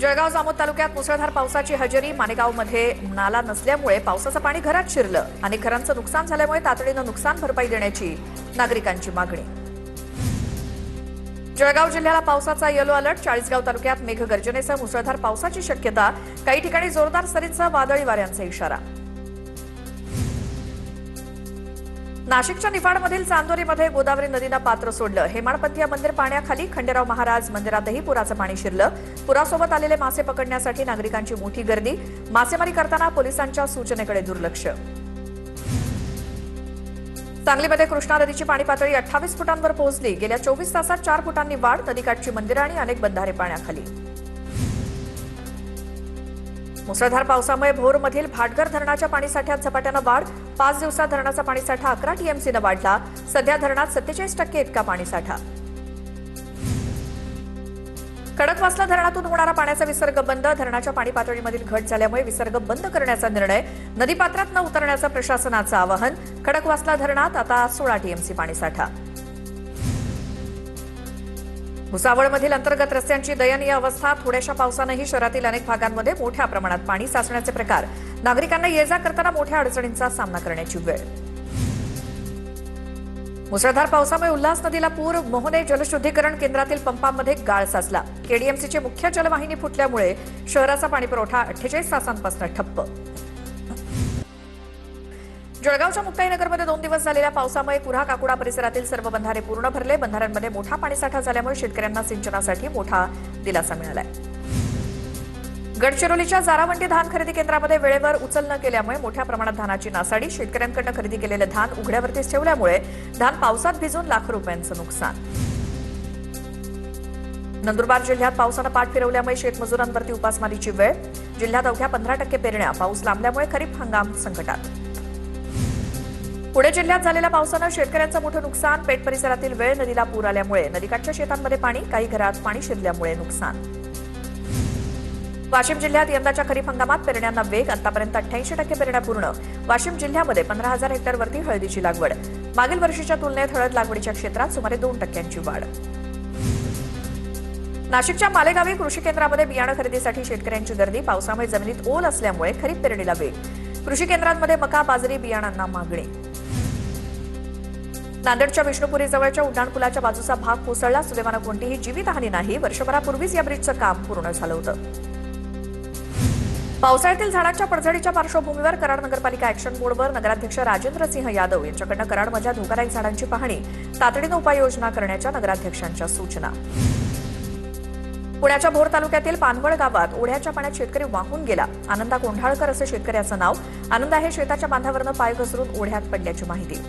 जळगाव जामोद तालुक्यात मुसळधार पावसाची हजेरी। माणेगावमध्ये नाला नसल्यामुळे पावसाचं पाणी घरात शिरलं। अनेक घरांचं नुकसान झाल्यामुळे तातडीनं नुकसान भरपाई देण्याची नागरिकांची मागणी। जळगाव जिल्ह्याला पावसाचा येलो अलर्ट। चाळीसगाव तालुक्यात मेघगर्जनेसह मुसळधार पावसाची शक्यता। काही ठिकाणी जोरदार सरींसह वादळी वाऱ्यांचा इशारा। नाशिकच्या निफाडमधील चांदोरीमध्ये गोदावरी नदीनं पात्र सोडलं। हेमाडपंथीय मंदिर पाण्याखाली। खंडेराव महाराज मंदिरातही पुराचं पाणी शिरलं। पुरासोबत आलेले मासे पकडण्यासाठी नागरिकांची मोठी गर्दी। मासेमारी करताना पोलिसांच्या सूचनेकडे दुर्लक्ष। सांगलीमध्ये कृष्णा नदीची पाणी पातळी 28 फुटांवर पोहोचली। गेल्या 24 तासात 4 फुटांनी वाढ। नदीकाठची मंदिरं आणि अनेक बंधारे पाण्याखाली। मुसळधार पावसामुळे भोरमधील भाटघर धरणाच्या पाणीसाठ्यात झपाट्यानं वाढ। 5 दिवसात धरणाचा पाणीसाठा 11 टीएमसीनं वाढला। सध्या धरणात 47% इतका पाणीसाठा। खडकवासला धरणातून होणारा पाण्याचा विसर्ग बंद। धरणाच्या पाणी पातळीमधील घट झाल्यामुळे विसर्ग बंद करण्याचा निर्णय। नदीपात्रात न उतरण्याचं प्रशासनाचं आवाहन। खडकवासला धरणात आता 16 टीएमसी पाणीसाठा। भुसावळमधील अंतर्गत रस्त्यांची दयनीय अवस्था। थोड्याशा पावसानेही शहरातील अनेक भागांमध्ये मोठ्या प्रमाणात पाणी साचण्याचे प्रकार। नागरिकांना ये-जा करताना मोठ्या अडचणींचा सामना करण्याची वेळ। मुसळधार पावसामुळे उल्हास नदीला पूर। मोहने जलशुद्धीकरण केंद्रातील पंपांमध्ये गाळ साचला। केडीएमसीची मुख्य जलवाहिनी फुटल्यामुळे शहराचा पाणीपुरवठा 48 तासांपासून ठप्प। जळगावच्या मुक्ताईनगरमध्ये 2 दिवस झालेल्या पावसामुळे कुऱ्हा काकुडा परिसरातील सर्व बंधारे पूर्ण भरले। बंधाऱ्यांमध्ये मोठा पाणीसाठा झाल्यामुळे शेतकऱ्यांना सिंचनासाठी मोठा दिलासा मिळालाय। गडचिरोलीच्या जारावंडी धान खरेदी केंद्रामध्ये वेळेवर उचल न केल्यामुळे मोठ्या प्रमाणात धानाची नासाडी। शेतकऱ्यांकडून खरेदी केलेलं धान उघड्यावरतीच ठेवल्यामुळे धान पावसात भिजून लाखो रुपयांचं नुकसान। नंदुरबार जिल्ह्यात पावसानं पाठ फिरवल्यामुळे शेतमजुरांवरती उपासमारीची वेळ। जिल्ह्यात अवघ्या 15% पेरण्या। पाऊस लांबल्यामुळे खरीप हंगाम संकटात। पुणे जिल्ह्यात झालेल्या पावसानं शेतकऱ्यांचं मोठं नुकसान। पेठ परिसरातील वेळ नदीला पूर आल्यामुळे नदीकाठच्या शेतांमध्ये पाणी। काही घरात पाणी शिरल्यामुळे नुकसान। वाशिम जिल्ह्यात यंदाच्या खरीप हंगामात पेरण्यांना वेग। आतापर्यंत 88% पेरण्या पूर्ण। वाशिम जिल्ह्यामध्ये 15,000 हेक्टरवरती हळदीची लागवड। मागील वर्षीच्या तुलनेत हळद लागवडीच्या क्षेत्रात सुमारे 2% वाढ। नाशिकच्या मालेगावी कृषी केंद्रामध्ये बियाणं खरेदीसाठी शेतकऱ्यांची गर्दी। पावसामुळे जमिनीत ओल असल्यामुळे खरीप पेरणीला वेग। कृषी केंद्रांमध्ये मका बाजरी बियाणांना मागणी। नांदेडच्या विष्णुपुरी जवळच्या उड्डाणपुलाच्या बाजूचा भाग कोसळला। सुदैवानं कोणतीही जीवितहानी नाही। वर्षभरापूर्वीच या ब्रिजचं काम पूर्ण झालं होतं। पावसाळ्यातील झाडांच्या पडझडीच्या पार्श्वभूमीवर कराड नगरपालिका ऍक्शन मोडवर। नगराध्यक्ष राजेंद्र सिंह यादव यांच्याकडून कराडमधल्या धोकादायक झाडांची पाहणी। तातडीनं उपाययोजना करण्याच्या नगराध्यक्षांच्या सूचना। पुण्याच्या भोर तालुक्यातील पानवळ गावात ओढ्याच्या पाण्यात शेतकरी वाहून गेला। आनंदा कोंढाळकर असं शेतकऱ्याचं नाव। आनंदा हे शेताच्या बांधावरनं पाय घसरून ओढ्यात पडल्याची माहिती।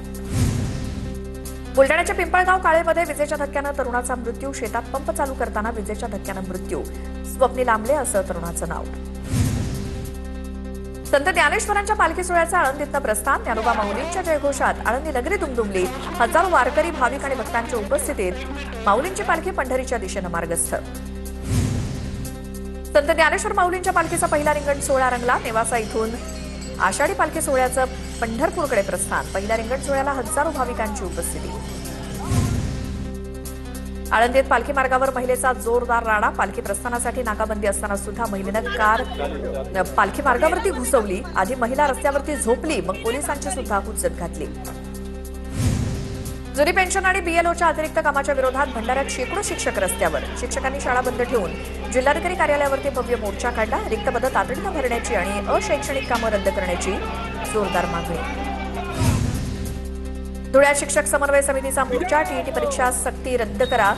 बुलढाण्याच्या पिंपळगाव काळेमध्ये विजेच्या धक्क्यानं तरुणाचा मृत्यू। शेतात पंप चालू करताना विजेच्या धक्क्यानं मृत्यू। स्वप्नील आंबले असं तरुणाचं नाव। संत ज्ञानेश्वरांच्या पालखी सोहळ्याचं आळंदीतनं प्रस्थान। ज्ञानोबा माऊलींच्या जयघोषात आळंदी नगरी दुमदुमली। हजारो वारकरी भाविक आणि भक्तांच्या उपस्थितीत माऊलींची पालखी पंढरीच्या दिशेनं मार्गस्थ। संत ज्ञानेश्वर माऊलींच्या पालखीचा पहिला रिंगण सोहळा रंगला। नेवासा इथून आषाढी पालखी सोहळ्याचं पंढरपूरकडे प्रस्थान। पहिल्या रिंगण सोहळ्याला हजारो भाविकांची उपस्थिती। आळंदीत पालखी मार्गावर महिलेचा जोरदार राडा। पालखी प्रस्थानासाठी नाकाबंदी असताना सुद्धा महिलेनं कार पालखी मार्गावरती घुसवली। आधी महिला रस्त्यावरती झोपली, मग पोलिसांची सुद्धा हुज्जत घातली। जुनी पेन्शन आणि बीएलओच्या अतिरिक्त कामाच्या विरोधात भंडाऱ्यात शेकडो शिक्षक रस्त्यावर। शिक्षकांनी शाळा बंद ठेवून जिल्हाधिकारी कार्यालयावरती भव्य मोर्चा काढला। रिक्त पदं तातडीनं भरण्याची आणि अशैक्षणिक कामं रद्द करण्याची जोरदार मागणी। धुळ्यात शिक्षक समन्वय समितीचा मोर्चा। टीईटी परीक्षा सक्ती रद्द करा।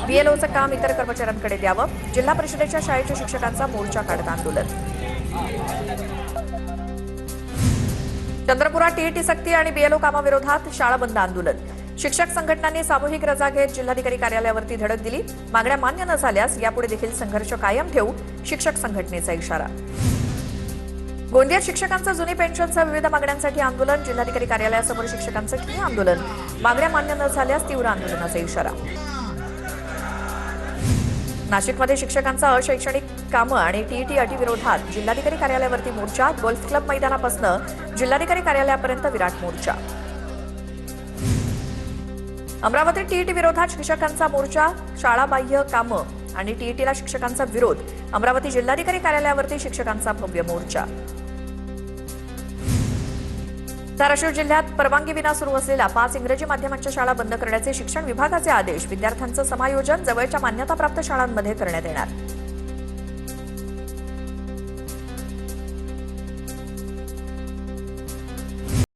बीएलओचं काम इतर कर्मचाऱ्यांकडे द्यावं। जिल्हा परिषदेच्या शाळेच्या शिक्षकांचा मोर्चा काढत आंदोलन। चंद्रपुरात टीईटी सक्ती आणि बीएलओ कामाविरोधात शाळा बंद आंदोलन। शिक्षक संघटनांनी सामूहिक रजा घेत जिल्हाधिकारी कार्यालयावरती धडक दिली। मागण्या मान्य न झाल्यास यापुढे देखील संघर्ष कायम ठेवू, शिक्षक संघटनेचा इशारा। गोंदियात शिक्षकांचं जुनी पेन्शनसह विविध मागण्यांसाठी आंदोलन। जिल्हाधिकारी कार्यालयासमोर शिक्षकांचं ठिय्या आंदोलन। मागण्या मान्य न झाल्यास तीव्र आंदोलनाचा इशारा। नाशिकमध्ये शिक्षकांचा अशैक्षणिक कामं आणि टीईटी अटीविरोधात जिल्हाधिकारी कार्यालयावरती मोर्चा। गोल्फ क्लब मैदानापासून जिल्हाधिकारी कार्यालयापर्यंत विराट मोर्चा। अमरावतीत टीईटी विरोधात शिक्षकांचा मोर्चा। शाळाबाह्य कामं आणि टीईटीला शिक्षकांचा विरोध. अमरावती जिल्हाधिकारी कार्यालयावरती शिक्षकांचा भव्य मोर्चा. धाराशिव जिल्ह्यात परवानगीविना सुरू असलेल्या 5 इंग्रजी माध्यमांच्या शाळा बंद करण्याचे शिक्षण विभागाचे आदेश. विद्यार्थ्यांचं समायोजन जवळच्या मान्यताप्राप्त शाळांमध्ये करण्यात येणार.